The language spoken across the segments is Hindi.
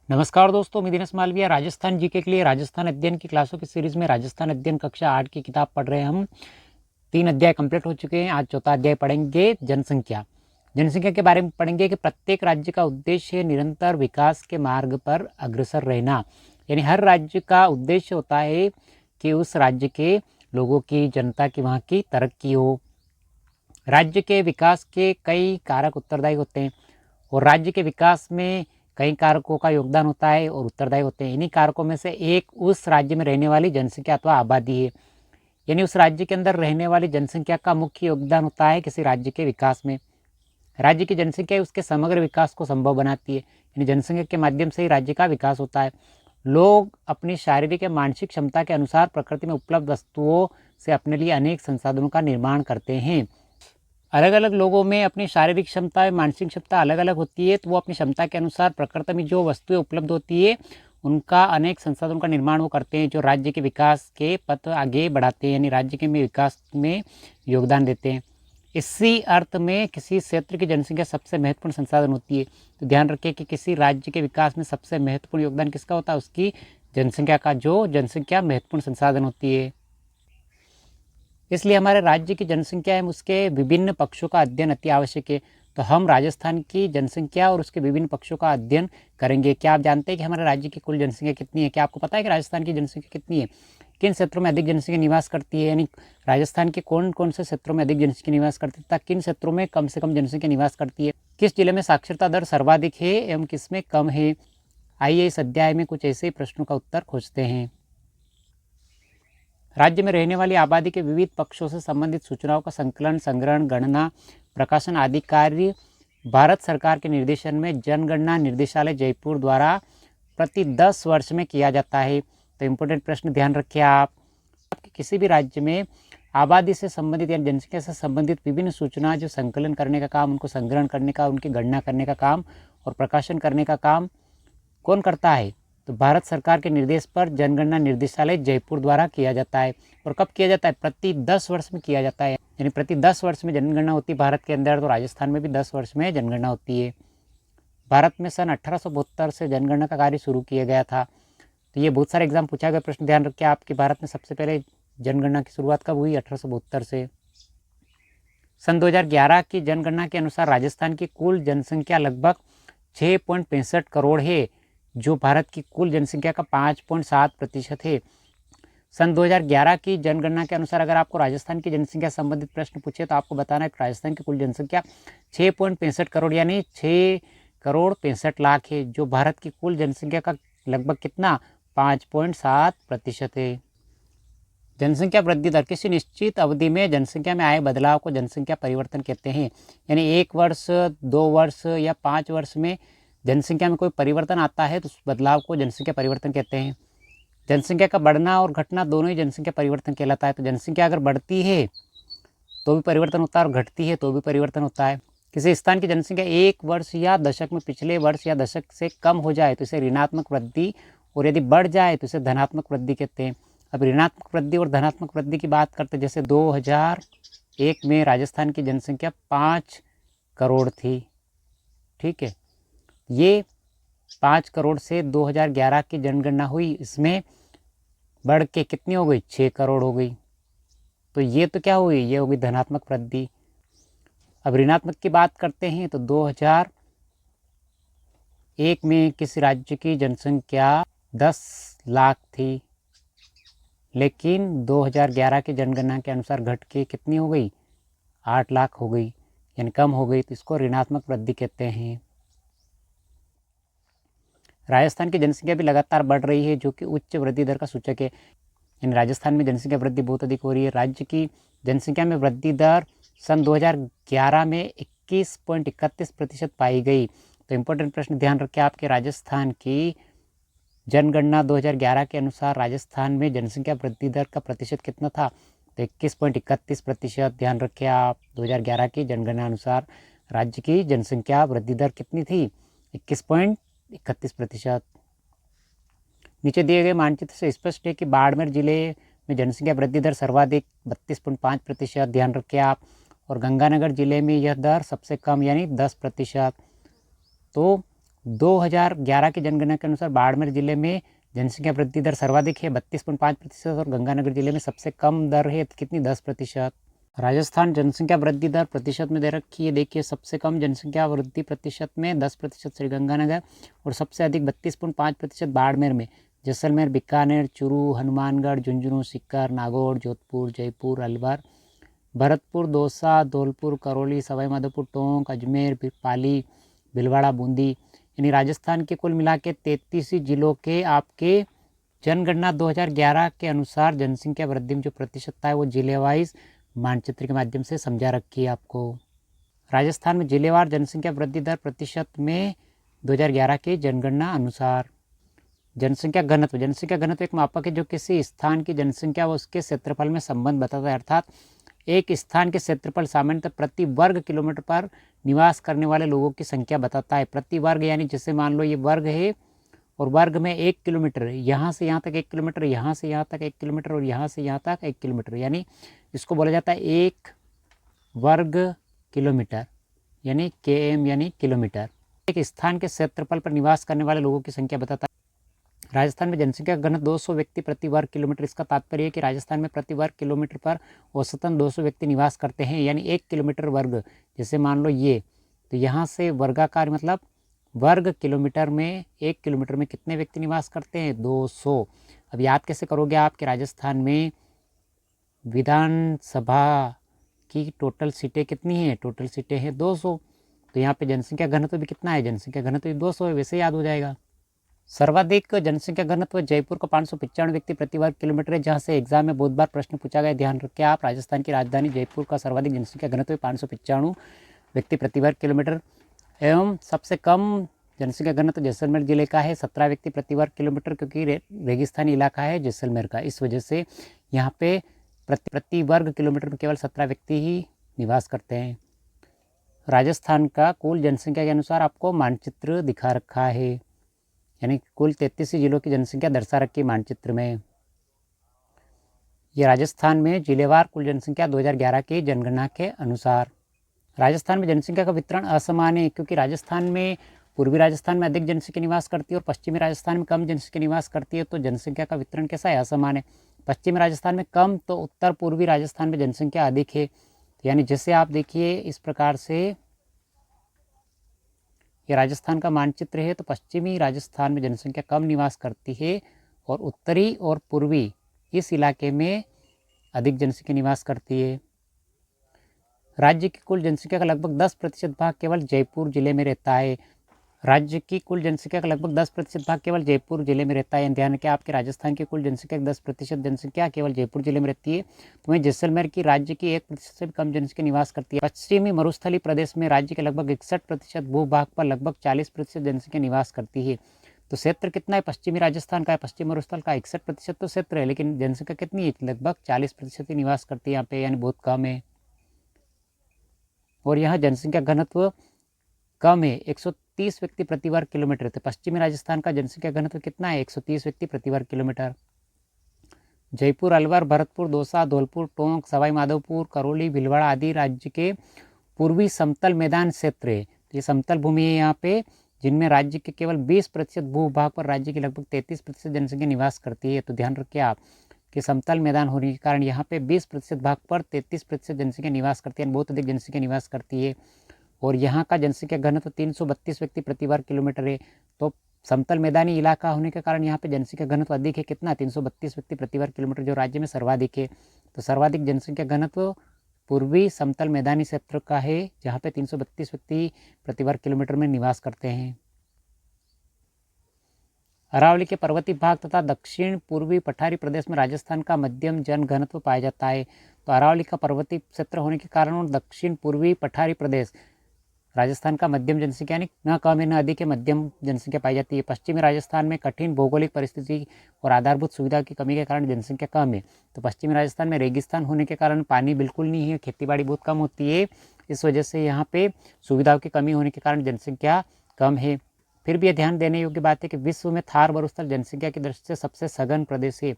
नमस्कार दोस्तों, मैं दिनेश मालविया राजस्थान जीके के लिए राजस्थान अध्ययन की क्लासों की सीरीज़ में राजस्थान अध्ययन कक्षा 8 की किताब पढ़ रहे हैं। हम 3 अध्याय कंप्लीट हो चुके हैं। आज चौथा अध्याय पढ़ेंगे जनसंख्या। जनसंख्या के बारे में पढ़ेंगे कि प्रत्येक राज्य का उद्देश्य निरंतर विकास के मार्ग पर अग्रसर रहना, यानी हर राज्य का उद्देश्य होता है कि उस राज्य के लोगों की, जनता की, वहाँ की तरक्की हो। राज्य के विकास के कई कारक उत्तरदायी होते हैं और राज्य के विकास में कई कारकों का योगदान होता है और उत्तरदायी होते हैं। इन्हीं कारकों में से एक उस राज्य में रहने वाली जनसंख्या अथवा आबादी है, यानी उस राज्य के अंदर रहने वाली जनसंख्या का मुख्य योगदान होता है किसी राज्य के विकास में। राज्य की जनसंख्या उसके समग्र विकास को संभव बनाती है, यानी जनसंख्या के माध्यम से ही राज्य का विकास होता है। लोग अपनी शारीरिक या मानसिक क्षमता के अनुसार प्रकृति में उपलब्ध वस्तुओं से अपने लिए अनेक संसाधनों का निर्माण करते हैं। अलग अलग लोगों में अपनी शारीरिक क्षमता या मानसिक क्षमता अलग अलग होती है, तो वो अपनी क्षमता के अनुसार प्रकृति में जो वस्तुएं उपलब्ध होती है उनका अनेक संसाधनों का निर्माण वो करते हैं, जो राज्य के विकास के पथ आगे बढ़ाते हैं, यानी राज्य के में विकास में योगदान देते हैं। इसी अर्थ में किसी क्षेत्र की जनसंख्या सबसे महत्वपूर्ण संसाधन होती है। तो ध्यान रखें कि किसी राज्य के विकास में सबसे महत्वपूर्ण योगदान किसका होता है? उसकी जनसंख्या का। जो जनसंख्या महत्वपूर्ण संसाधन होती है, इसलिए हमारे राज्य की जनसंख्या है उसके विभिन्न पक्षों का अध्ययन अति आवश्यक है। तो हम राजस्थान की जनसंख्या और उसके विभिन्न पक्षों का अध्ययन करेंगे। क्या आप जानते हैं कि हमारे राज्य की कुल जनसंख्या कितनी है? क्या आपको पता है कि राजस्थान की जनसंख्या कितनी है? किन क्षेत्रों में अधिक जनसंख्या निवास करती है, यानी राजस्थान के कौन कौन से क्षेत्रों में अधिक जनसंख्या निवास करती है तथा किन क्षेत्रों में कम से कम जनसंख्या निवास करती है? किस जिले में साक्षरता दर सर्वाधिक है एवं किसमें कम है? आइए इस अध्याय में कुछ ऐसे प्रश्नों का उत्तर खोजते हैं। राज्य में रहने वाली आबादी के विविध पक्षों से संबंधित सूचनाओं का संकलन, संग्रहण, गणना, प्रकाशन आदि कार्य भारत सरकार के निर्देशन में जनगणना निर्देशालय जयपुर द्वारा प्रति 10 वर्ष में किया जाता है। तो इम्पोर्टेंट प्रश्न ध्यान रखिए आप। किसी भी राज्य में आबादी से संबंधित या जनसंख्या से संबंधित विभिन्न सूचना जो संकलन करने का काम, उनको संग्रहण करने का, उनकी गणना करने का काम और प्रकाशन करने का काम कौन करता है? तो भारत सरकार के निर्देश पर जनगणना निर्देशालय जयपुर द्वारा किया जाता है। और कब किया जाता है? प्रति 10 वर्ष में किया जाता है, यानी प्रति 10 वर्ष में जनगणना होती है भारत के अंदर। तो राजस्थान में भी 10 वर्ष में जनगणना होती है। भारत में सन 1872 से जनगणना का कार्य शुरू किया गया था। तो ये बहुत सारे एग्जाम पूछा गया प्रश्न, ध्यान रखिए आपके। भारत में सबसे पहले जनगणना की शुरुआत कब हुई? 1872 से। सन 2011 की जनगणना के अनुसार राजस्थान की कुल जनसंख्या लगभग 6.65 करोड़ है, जो भारत की कुल जनसंख्या का 5.7% है। सन 2011 की जनगणना के अनुसार अगर आपको राजस्थान की जनसंख्या संबंधित प्रश्न पूछे तो आपको बताना है कि राजस्थान की कुल जनसंख्या 6.65 करोड़ यानी 6 करोड़ 65 लाख है, जो भारत की कुल जनसंख्या का लगभग कितना? 5.7% है। जनसंख्या वृद्धि दर किसी निश्चित अवधि में जनसंख्या में आए बदलाव को जनसंख्या परिवर्तन कहते हैं, यानी 1 वर्ष, 2 वर्ष या 5 वर्ष में जनसंख्या में कोई परिवर्तन आता है तो उस बदलाव को जनसंख्या परिवर्तन कहते हैं। जनसंख्या का बढ़ना और घटना दोनों ही जनसंख्या परिवर्तन कहलाता है। तो जनसंख्या अगर बढ़ती है तो भी परिवर्तन होता है और घटती है तो भी परिवर्तन होता है। किसी स्थान की जनसंख्या 1 वर्ष या दशक में पिछले वर्ष या दशक से कम हो जाए तो इसे ऋणात्मक वृद्धि, और यदि बढ़ जाए तो इसे धनात्मक वृद्धि कहते हैं। अब ऋणात्मक वृद्धि और धनात्मक वृद्धि की बात करते हैं। जैसे 2001 में राजस्थान की जनसंख्या 5 करोड़ थी, ठीक है। ये 5 करोड़ से 2011 की जनगणना हुई, इसमें बढ़ के कितनी हो गई? 6 करोड़ हो गई। तो ये तो क्या हुई? ये हो गई धनात्मक वृद्धि। अब ऋणात्मक की बात करते हैं तो 2001 में किसी राज्य की जनसंख्या 10 लाख थी, लेकिन 2011 की जनगणना के अनुसार घट के कितनी हो गई? 8 लाख हो गई, यानी कम हो गई। तो इसको ऋणात्मक वृद्धि कहते हैं। राजस्थान की जनसंख्या भी लगातार बढ़ रही है, जो कि उच्च वृद्धि दर का सूचक है। यानी राजस्थान में जनसंख्या वृद्धि बहुत अधिक हो रही है। राज्य की जनसंख्या में वृद्धि दर सन 2011 में 21.31% पाई गई। तो इम्पोर्टेंट प्रश्न ध्यान रखें आपके। राजस्थान की जनगणना 2011 के अनुसार राजस्थान में जनसंख्या वृद्धि दर का प्रतिशत कितना था? तो 21.31%। ध्यान रखें आप, 2011 की जनगणना अनुसार राज्य की जनसंख्या वृद्धि दर कितनी थी? 21.31%। नीचे दिए गए मानचित्र से स्पष्ट है कि बाड़मेर जिले में जनसंख्या वृद्धि दर सर्वाधिक 32.5%। ध्यान रखें आप। और गंगानगर जिले में यह दर सबसे कम यानी 10%। तो 2011 की जनगणना के अनुसार बाड़मेर जिले में जनसंख्या वृद्धि दर सर्वाधिक है 32.5% और गंगानगर जिले में सबसे कम दर है कितनी 10%। राजस्थान जनसंख्या वृद्धि दर प्रतिशत में दे रखी है, देखिए सबसे कम जनसंख्या वृद्धि प्रतिशत में 10% श्रीगंगानगर और सबसे अधिक 32.5% बाड़मेर में। जैसलमेर, बीकानेर, चूरू, हनुमानगढ़, झुंझुनू, सीकर, नागौर, जोधपुर, जयपुर, अलवर, भरतपुर, दौसा, धौलपुर, करौली, सवाई माधोपुर, टोंक, अजमेर, पाली, भीलवाड़ा, बूंदी, यानी राजस्थान के कुल मिला के 33 जिलों के आपके जनगणना 2011 के अनुसार जनसंख्या वृद्धि में जो प्रतिशतता है वो जिले वाइज मानचित्र के माध्यम से समझा रखी है आपको। राजस्थान में जिलेवार जनसंख्या वृद्धि दर प्रतिशत में 2011 के जनगणना अनुसार। जनसंख्या घनत्व एक मापक है जो किसी स्थान की जनसंख्या व उसके क्षेत्रफल में संबंध बताता है, अर्थात एक स्थान के क्षेत्रफल सामान्यतः प्रति वर्ग किलोमीटर पर निवास करने वाले लोगों की संख्या बताता है। प्रति वर्ग यानी जैसे मान लो ये वर्ग है और वर्ग में 1 किलोमीटर, यहाँ से यहाँ तक 1 किलोमीटर, यहाँ से यहाँ तक 1 किलोमीटर और यहाँ से यहाँ तक 1 किलोमीटर, यानी इसको बोला जाता है 1 वर्ग किलोमीटर यानी km यानी किलोमीटर। एक स्थान के क्षेत्रफल पर निवास करने वाले लोगों की संख्या बताता है। राजस्थान में जनसंख्या घनत्व 200 व्यक्ति प्रति वर्ग किलोमीटर। इसका तात्पर्य है कि राजस्थान में प्रति वर्ग किलोमीटर पर औसतन 200 व्यक्ति निवास करते हैं, यानी 1 किलोमीटर वर्ग। जैसे मान लो ये, तो यहाँ से वर्गाकार मतलब वर्ग किलोमीटर में 1 किलोमीटर में कितने व्यक्ति निवास करते हैं 200। अब याद कैसे करोगे आप कि राजस्थान में विधानसभा की टोटल सीटें कितनी हैं, टोटल सीटें हैं 200, तो यहाँ पे जनसंख्या घनत्व भी कितना है, जनसंख्या घनत्व भी 200 है, वैसे याद हो जाएगा। सर्वाधिक जनसंख्या घनत्व जयपुर का 595 व्यक्ति प्रति वर्ग किलोमीटर है, जहाँ से एग्जाम में बहुत बार प्रश्न पूछा गया, ध्यान रखें आप। राजस्थान की राजधानी जयपुर का सर्वाधिक जनसंख्या घनत्व 595 व्यक्ति प्रति वर्ग किलोमीटर एवं सबसे कम जनसंख्या घनत्व जैसलमेर जिले का है 17 व्यक्ति प्रति वर्ग किलोमीटर, क्योंकि रेगिस्तानी इलाका है जैसलमेर का, इस वजह से यहाँ पे प्रति वर्ग किलोमीटर में केवल 17 व्यक्ति ही निवास करते हैं। राजस्थान का कुल जनसंख्या के अनुसार आपको मानचित्र दिखा रखा है, यानी कुल 33 जिलों की जनसंख्या दर्शा रखी मानचित्र में। ये राजस्थान में जिलेवार कुल जनसंख्या 2011 की जनगणना के अनुसार। राजस्थान में जनसंख्या का वितरण असमान है, क्योंकि राजस्थान में पूर्वी राजस्थान में अधिक जनसंख्या निवास करती है और पश्चिमी राजस्थान में कम जनसंख्या निवास करती है, तो जनसंख्या का वितरण कैसा है, असमान है। पश्चिमी राजस्थान में कम तो उत्तर पूर्वी राजस्थान में जनसंख्या अधिक है, यानी जैसे आप देखिए इस प्रकार से ये राजस्थान का मानचित्र है, तो पश्चिमी राजस्थान में जनसंख्या कम निवास करती है और उत्तरी और पूर्वी इस इलाके में अधिक जनसंख्या निवास करती है। राज्य की कुल जनसंख्या का लगभग 10% भाग केवल जयपुर जिले में रहता है। राज्य की कुल जनसंख्या का लगभग 10% भाग केवल जयपुर जिले में रहता है। ध्यान रखें आपके राजस्थान की कुल जनसंख्या 10% जनसंख्या केवल जयपुर जिले में रहती है, तो वहीं जैसलमेर की राज्य की 1% से भी कम जनसंख्या निवास करती है। पश्चिमी मरुस्थलीय प्रदेश में राज्य के लगभग 61% भूभाग पर लगभग 40% जनसंख्या निवास करती है। तो क्षेत्र कितना है पश्चिमी राजस्थान का है, पश्चिम मरुस्थल का 61% तो क्षेत्र है, लेकिन जनसंख्या कितनी है, लगभग 40% ही निवास करती है यहाँ पे, यानी बहुत कम है। और यहाँ जनसंख्या घनत्व कम है, 130 व्यक्ति प्रति वर्ग किलोमीटर। तो पश्चिमी राजस्थान का जनसंख्या घनत्व कितना है, 130 व्यक्ति प्रति वर्ग किलोमीटर। जयपुर, अलवर, भरतपुर, दौसा, धौलपुर, टोंक, सवाई माधोपुर, करौली, भीलवाड़ा आदि राज्य के पूर्वी समतल मैदान क्षेत्र है। ये समतल भूमि है यहाँ पे, जिनमें राज्य के केवल 20% भूभाग पर राज्य की लगभग 33% जनसंख्या निवास करती है। तो ध्यान रखिए आप कि समतल मैदान होने के कारण यहाँ पे 20% भाग पर 33% जनसंख्या निवास करती है, बहुत अधिक जनसंख्या निवास करती है। और यहाँ का जनसंख्या घनत्व 332 व्यक्ति प्रति वर्ग किलोमीटर है। तो समतल मैदानी इलाका होने के कारण यहाँ पे जनसंख्या घनत्व अधिक है, कितना 332 व्यक्ति प्रति वर्ग किलोमीटर, जो राज्य में सर्वाधिक है। तो सर्वाधिक जनसंख्या घनत्व पूर्वी समतल मैदानी क्षेत्र का है, जहाँ पे 332 व्यक्ति प्रति वर्ग किलोमीटर में निवास करते हैं। अरावली के पर्वतीय भाग तथा दक्षिण पूर्वी पठारी प्रदेश में राजस्थान का मध्यम जन घनत्व पाया जाता है। तो अरावली का पर्वतीय क्षेत्र होने के कारण और दक्षिण पूर्वी पठारी प्रदेश राजस्थान का मध्यम जनसंख्या यानी न कम है न अधिक है, मध्यम जनसंख्या पाई जाती है। पश्चिमी राजस्थान में कठिन भौगोलिक परिस्थिति और आधारभूत सुविधा की कमी के कारण जनसंख्या कम है। तो पश्चिमी राजस्थान में रेगिस्तान होने के कारण पानी बिल्कुल नहीं है, खेतीबाड़ी बहुत कम होती है, इस वजह से यहाँ पे सुविधाओं की कमी होने के कारण जनसंख्या कम है। फिर भी यह ध्यान देने योग्य बात है कि विश्व में थार मरुस्थल जनसंख्या की दृष्टि से सबसे सघन प्रदेश है,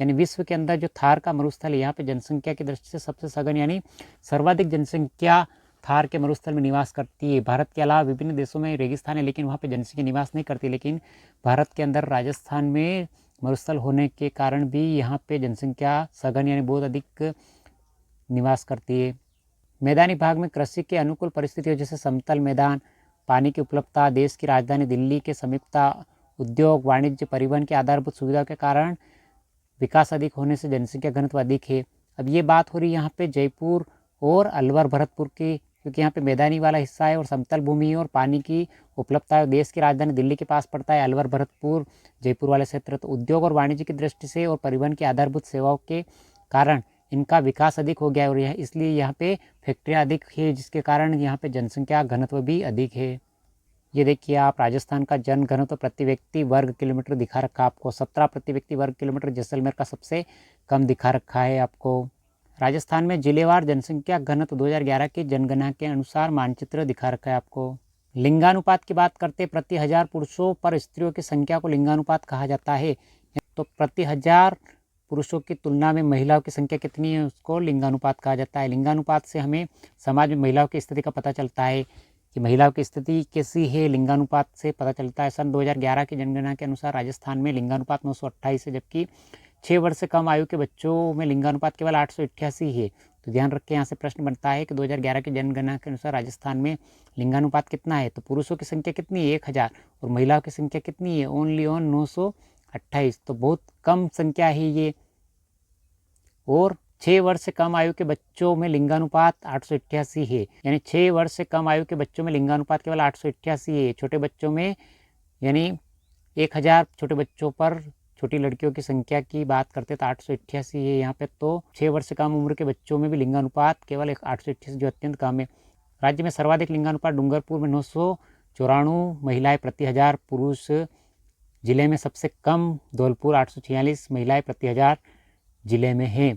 यानी विश्व के अंदर जो थार का मरुस्थल है यहाँ पे जनसंख्या की दृष्टि से सबसे सघन यानी सर्वाधिक जनसंख्या थार के मरुस्थल में निवास करती है। भारत के अलावा विभिन्न देशों में रेगिस्तान है लेकिन वहाँ पे जनसंख्या निवास नहीं करती, लेकिन भारत के अंदर राजस्थान में मरुस्थल होने के कारण भी यहाँ पे जनसंख्या सघन यानी बहुत अधिक निवास करती है। मैदानी भाग में कृषि के अनुकूल परिस्थितियों जैसे समतल मैदान, पानी की उपलब्धता, देश की राजधानी दिल्ली के समीपता, उद्योग, वाणिज्य, परिवहन की आधारभूत सुविधाओं के कारण विकास अधिक होने से जनसंख्या घनत्व अधिक है। अब ये बात हो रही है यहाँ पे जयपुर और अलवर भरतपुर की, क्योंकि यहाँ पे मैदानी वाला हिस्सा है और समतल भूमि है और पानी की उपलब्धता है। देश की राजधानी दिल्ली के पास पड़ता है अलवर भरतपुर जयपुर वाले क्षेत्र। तो उद्योग और वाणिज्य की दृष्टि से और परिवहन की आधारभूत सेवाओं के कारण इनका विकास अधिक हो गया है और इसलिए यहाँ पे फैक्ट्रियाँ अधिक है, जिसके कारण यहाँ पे जनसंख्या घनत्व भी अधिक है। ये देखिए आप राजस्थान का जन घनत्व प्रति व्यक्ति वर्ग किलोमीटर दिखा रखा आपको, 17 प्रति व्यक्ति वर्ग किलोमीटर जैसलमेर का सबसे कम दिखा रखा है आपको। राजस्थान में जिलेवार जनसंख्या घनत्व 2011 की जनगणना के अनुसार मानचित्र दिखा रखा है आपको। लिंगानुपात की बात करते प्रति 1000 पुरुषों पर स्त्रियों की संख्या को लिंगानुपात कहा जाता है। तो प्रति 1000 पुरुषों की तुलना में महिलाओं की संख्या कितनी है उसको लिंगानुपात कहा जाता है। लिंगानुपात से हमें समाज में महिलाओं की स्थिति का पता चलता है कि महिलाओं की स्थिति कैसी है, लिंगानुपात से पता चलता है। सन 2011 की जनगणना के अनुसार राजस्थान में लिंगानुपात 928 है, जबकि 6 वर्ष से कम आयु के बच्चों में लिंगानुपात केवल 888 है। तो ध्यान रख के यहाँ से प्रश्न बनता है कि 2011 की जनगणना के अनुसार राजस्थान में लिंगानुपात कितना है। तो पुरुषों की संख्या कितनी है 1000 और महिलाओं की संख्या कितनी है ओनली ऑन 928। तो बहुत कम संख्या है ये। और 6 वर्ष से कम आयु के बच्चों में लिंगानुपात 888 है, यानी 6 वर्ष से कम आयु के बच्चों में लिंगानुपात केवल 888 है। छोटे बच्चों में यानी 1000 छोटे बच्चों पर छोटी लड़कियों की संख्या की बात करते तो 888 है यहाँ पे। तो 6 वर्ष से कम उम्र के बच्चों में भी लिंगानुपात केवल 888 जो अत्यंत कम है। राज्य में सर्वाधिक लिंगानुपात डूंगरपुर में 994 महिलाएं प्रति 1000 पुरुष, जिले में सबसे कम धौलपुर 846 महिलाएं प्रति 1000 जिले में है।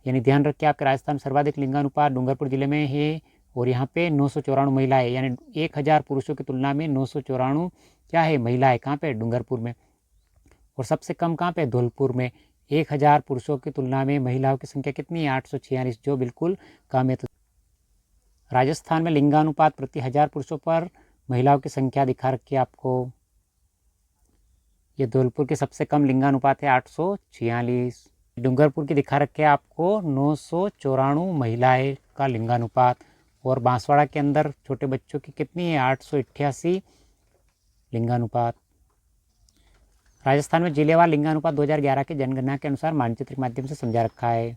यानी ध्यान रखिए आपके राजस्थान में सर्वाधिक लिंगानुपात डूंगरपुर जिले में है और यहाँ पे 994 महिलाएं, यानी 1000 पुरुषों की तुलना में 994 क्या है महिलाएं कहाँ पे डूंगरपुर में। और सबसे कम कहाँ पे धौलपुर में। 1000 पुरुषों की तुलना में महिलाओं की संख्या कितनी है 846, जो बिल्कुल कम है। तो राजस्थान में लिंगानुपात प्रति 1000 पुरुषों पर महिलाओं की संख्या दिखा रखी है आपको। ये धौलपुर के सबसे कम लिंगानुपात है 846। डूंगरपुर की दिखा रखे आपको 994 महिलाएं का लिंगानुपात। और बांसवाड़ा के अंदर छोटे बच्चों की कितनी है 888 लिंगानुपात। राजस्थान में जिलेवार लिंगानुपात 2011 के जनगणना के अनुसार मानचित्र के माध्यम से समझा रखा है।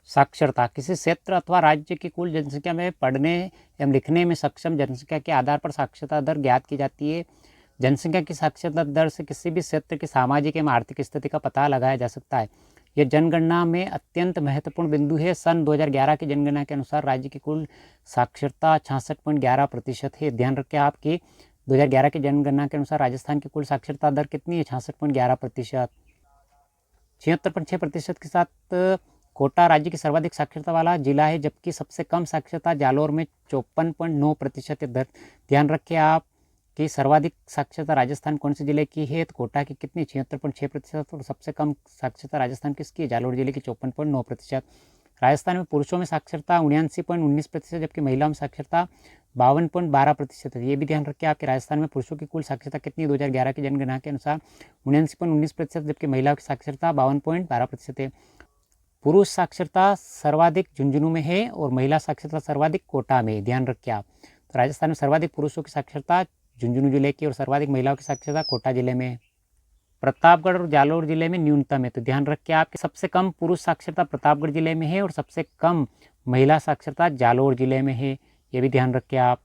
साक्षरता किसी क्षेत्र अथवा राज्य की कुल जनसंख्या में पढ़ने एवं लिखने में सक्षम जनसंख्या के आधार पर साक्षरता दर ज्ञात की जाती है। जनसंख्या की साक्षरता दर से किसी भी क्षेत्र की सामाजिक एवं आर्थिक स्थिति का पता लगाया जा सकता है। यह जनगणना में अत्यंत महत्वपूर्ण बिंदु है। सन 2011 की जनगणना के अनुसार राज्य की कुल साक्षरता 66.11% है। ध्यान रखें आपकी 2011 की जनगणना के अनुसार राजस्थान की कुल साक्षरता दर कितनी है 66.11%। 76.6% के साथ कोटा राज्य की सर्वाधिक साक्षरता वाला जिला है, जबकि सबसे कम साक्षरता जालोर में 54.9% है। ध्यान रखें आप कि सर्वाधिक साक्षरता राजस्थान कौन से जिले की है, तो कोटा की कितनी 76.6% और सबसे कम साक्षरता राजस्थान किसकी है जालोर जिले की 54.9%। राजस्थान में पुरुषों में साक्षरता 79.19%, जबकि महिलाओं में साक्षरता 52.12% है। ये भी ध्यान रखें आपके राजस्थान में पुरुषों की कुल साक्षरता कितनी है 2011 की जनगणना के अनुसार 79.19%, जबकि महिलाओं की साक्षरता 52.12% है। पुरुष साक्षरता सर्वाधिक झुंझुनू में है और महिला साक्षरता सर्वाधिक कोटा में है। ध्यान रखिए आप। तो राजस्थान में सर्वाधिक पुरुषों की साक्षरता झुंझुनू जिले की और सर्वाधिक महिलाओं की साक्षरता कोटा जिले में। प्रतापगढ़ और जालोर जिले में न्यूनतम है। तो ध्यान रखिए आप सबसे कम पुरुष साक्षरता प्रतापगढ़ जिले में है और सबसे कम महिला साक्षरता जालोर जिले में है। ये भी ध्यान रखिए आप।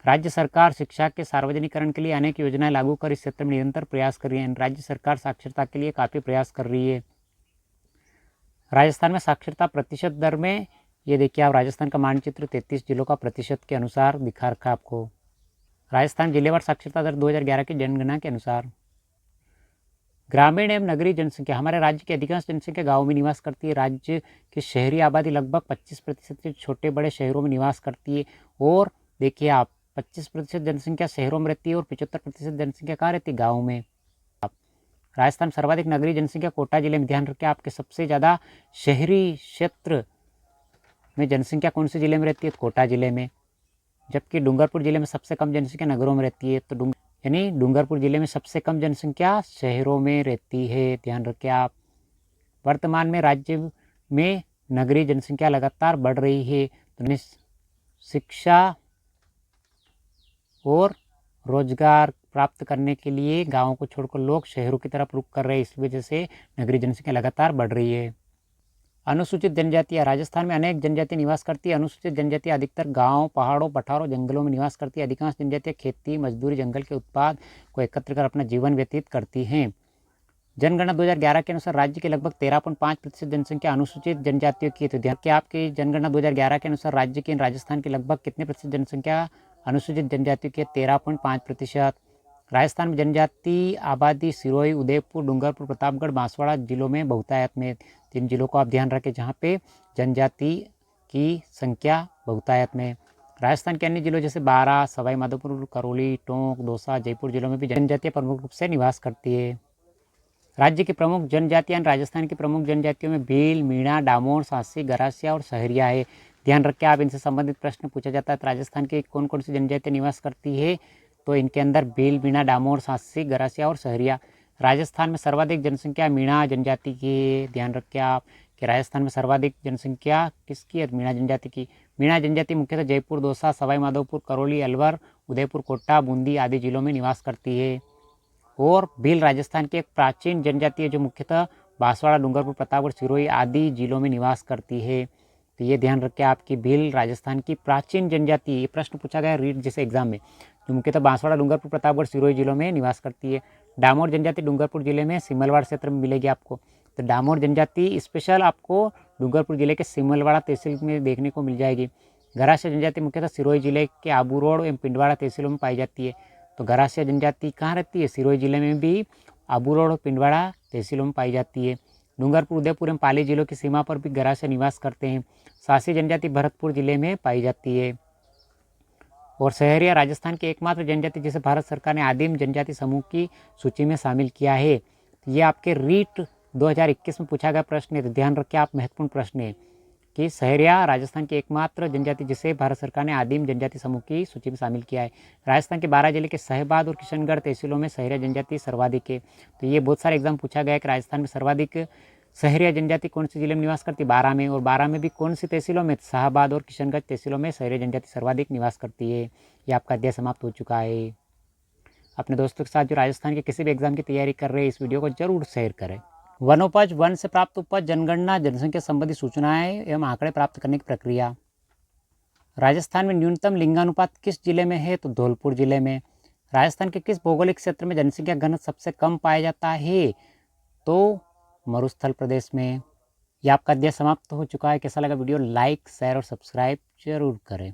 राज्य सरकार शिक्षा के सार्वजनिकरण के लिए अनेक योजनाएं लागू कर इस क्षेत्र में निरंतर प्रयास कर रही है। राज्य सरकार साक्षरता के लिए काफ़ी प्रयास कर रही है। राजस्थान में साक्षरता प्रतिशत दर में ये देखिए आप राजस्थान का मानचित्र 33 जिलों का प्रतिशत के अनुसार दिखा रखा आपको। राजस्थान जिलेवार साक्षरता दर 2011 की जनगणना के अनुसार। ग्रामीण एवं नगरीय जनसंख्या हमारे राज्य की अधिकांश जनसंख्या गाँव में निवास करती है। राज्य की शहरी आबादी लगभग 25% से छोटे बड़े शहरों में निवास करती है। और देखिए आप 25% जनसंख्या शहरों में रहती है और 75% जनसंख्या कहाँ रहती है गाँव में। राजस्थान सर्वाधिक नगरीय जनसंख्या कोटा जिले में। ध्यान रखें आपके सबसे ज़्यादा शहरी क्षेत्र में जनसंख्या कौन से ज़िले में रहती है? तो कोटा ज़िले में। जबकि डूंगरपुर ज़िले में सबसे कम जनसंख्या नगरों में रहती है, तो यानी डूंगरपुर ज़िले में सबसे कम जनसंख्या शहरों में रहती है, ध्यान रखें आप। वर्तमान में राज्य में नगरीय जनसंख्या लगातार बढ़ रही है, तो शिक्षा और रोजगार प्राप्त करने के लिए गांवों को छोड़कर लोग शहरों की तरफ रुख कर रहे हैं, इस वजह से नगरीय जनसंख्या लगातार बढ़ रही है। अनुसूचित जनजातियाँ, राजस्थान में अनेक जनजाति निवास करती है। अनुसूचित जनजातियाँ अधिकतर गांव, पहाड़ों, पठारों, जंगलों में निवास करती है। अधिकांश जनजातियाँ खेती, मजदूरी, जंगल के उत्पाद को एकत्र कर अपना जीवन व्यतीत करती हैं। जनगणना 2011 के अनुसार राज्य के लगभग 13.5% जनसंख्या अनुसूचित जनजातियों की है। तो ध्यान कि आपकी जनगणना 2011 के अनुसार राज्य की राजस्थान की लगभग कितने प्रतिशत जनसंख्या अनुसूचित जनजातियों की? 13.5%। राजस्थान में जनजाति आबादी सिरोही, उदयपुर, डूंगरपुर, प्रतापगढ़, बांसवाड़ा जिलों में बहुतायत में। 3 जिलों को आप ध्यान रखें जहाँ पे जनजाति की संख्या बहुतायत में। राजस्थान के अन्य जिलों जैसे बारां, सवाई माधोपुर, करौली, टोंक, दौसा, जयपुर जिलों में भी जनजातियाँ प्रमुख रूप से निवास करती है। राज्य की प्रमुख जनजातियाँ, राजस्थान की प्रमुख जनजातियों में भील, मीणा, डामोर, सासी, गरासिया और सहरिया है। ध्यान रखें आप, इनसे संबंधित प्रश्न पूछा जाता है। तो राजस्थान की कौन कौन सी जनजातियाँ निवास करती है? तो इनके अंदर भील, मीणा, डामोर, सासी, गरासिया और सहरिया। राजस्थान में सर्वाधिक जनसंख्या मीणा जनजाति की है। ध्यान रखें आप कि राजस्थान में सर्वाधिक जनसंख्या किसकी है? मीणा जनजाति की। मीणा जनजाति मुख्यतः जयपुर, दौसा, सवाई माधोपुर, करौली, अलवर, उदयपुर, कोटा, बूंदी आदि जिलों में निवास करती है। और भील राजस्थान की एक प्राचीन जनजाति है जो मुख्यतः बांसवाड़ा, डूंगरपुर, प्रतापगढ़, सिरोही आदि जिलों में निवास करती है। तो ये ध्यान रखें आपकी भील राजस्थान की प्राचीन जनजाति, ये प्रश्न पूछा गया रीट जैसे एग्जाम में, जो मुख्यतः बांसवाड़ा, डूंगरपुर, प्रतापगढ़, सिरोही जिलों में निवास करती है। डामोर जनजाति डूंगरपुर जिले में सिमलवाड़ा क्षेत्र में मिलेगी आपको। तो डामोर जनजाति स्पेशल आपको डूंगरपुर जिले के सिमलवाड़ा तहसील में देखने को मिल जाएगी। गरासिया जनजाति मुख्यतः सिरोही जिले के आबू रोड एवं पिंडवाड़ा तहसीलों में पाई जाती है। तो गरासिया जनजाति कहाँ रहती है? सिरोही जिले में भी आबू रोड और पिंडवाड़ा तहसीलों में पाई जाती है। डूंगरपुर, उदयपुर एवं पाली जिलों की सीमा पर भी गरासिया निवास करते हैं। सासी जनजाति भरतपुर जिले में पाई जाती है। और सहरिया राजस्थान की एकमात्र जनजाति जिसे भारत सरकार ने आदिम जनजाति समूह की सूची में शामिल किया है। ये आपके रीट 2021 में पूछा गया प्रश्न है, तो ध्यान रखिए आप, महत्वपूर्ण प्रश्न है कि सहरिया राजस्थान की एकमात्र जनजाति जिसे भारत सरकार ने आदिम जनजाति समूह की सूची में शामिल किया है। राजस्थान के 12 जिले के साहिबाद और किशनगढ़ तहसीलों में सहरिया जनजाति सर्वाधिक है। तो ये बहुत सारे एग्जाम पूछा गया है कि राजस्थान में सर्वाधिक सहरिया जनजाति कौन से जिले में निवास करती है? 12 में। और 12 में भी कौन सी तहसीलों में? शाहबाद और किशनगढ़ तहसीलों में सहरिया जनजाति सर्वाधिक निवास करती है। ये आपका अध्याय समाप्त हो चुका है। अपने दोस्तों के साथ जो राजस्थान के किसी भी एग्जाम की तैयारी कर रहे हैं इस वीडियो को जरूर शेयर करें। वनोपज, वन से प्राप्त उपज, जनगणना, जनसंख्या संबंधी सूचनाएं एवं आंकड़े प्राप्त करने की प्रक्रिया। राजस्थान में न्यूनतम लिंगानुपात किस जिले में है? तो धौलपुर जिले में। राजस्थान के किस भौगोलिक क्षेत्र में जनसंख्या घनत्व सबसे कम पाया जाता है? तो मरुस्थल प्रदेश में। यह आपका अध्याय समाप्त हो चुका है। कैसा लगा वीडियो? लाइक, शेयर और सब्सक्राइब जरूर करें।